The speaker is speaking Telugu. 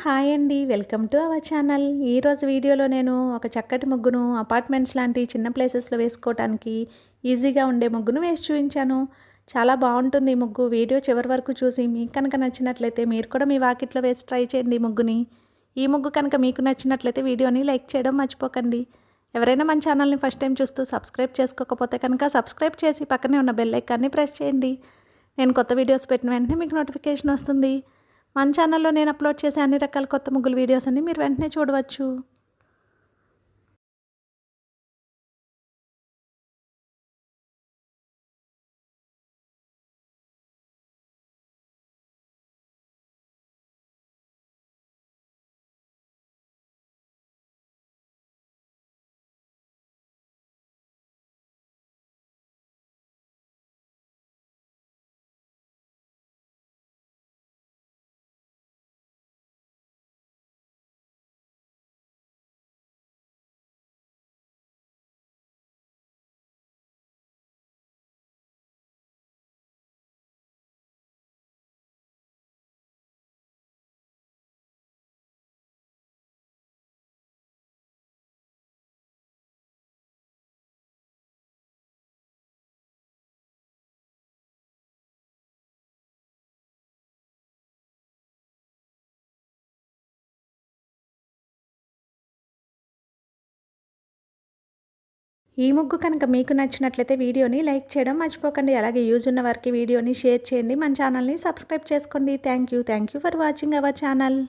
హాయ్ అండి. Welcome to our channel. ఈరోజు వీడియోలో నేను ఒక చక్కటి ముగ్గును అపార్ట్మెంట్స్ లాంటి చిన్న ప్లేసెస్‌లో వేసుకోవటానికి ఈజీగా ఉండే ముగ్గును వేసి చూయించాను. చాలా బావుంటుంది ఈ ముగ్గు. వీడియో చివరి వరకు చూసి మీకు కనుక నచ్చినట్లయితే మీరు కూడా మీ వాకిట్లో వేసి ట్రై చేయండి ఈ ముగ్గుని. ఈ ముగ్గు కనుక మీకు నచ్చినట్లయితే వీడియోని లైక్ చేయడం మర్చిపోకండి. ఎవరైనా మన ఛానల్ని ఫస్ట్ టైం చూస్తూ సబ్స్క్రైబ్ చేసుకోకపోతే కనుక సబ్స్క్రైబ్ చేసి పక్కనే ఉన్న బెల్ ఐకాన్ని ప్రెస్ చేయండి. నేను కొత్త వీడియోస్ పెట్టిన వెంటనే మీకు నోటిఫికేషన్ వస్తుంది. మన ఛానల్లో నేను అప్లోడ్ చేసే అన్ని రకాల కొత్త ముగ్గుల వీడియోస్ అన్ని మీరు వెంటనే చూడవచ్చు. ఈ ముగ్గు కనుక మీకు నచ్చినట్లయితే వీడియోని లైక్ చేయడం మర్చిపోకండి. అలాగే యూజ్ ఉన్న వారికి వీడియోని షేర్ చేయండి. మన ఛానల్ని సబ్స్క్రైబ్ చేసుకోండి. Thank you for watching our channel.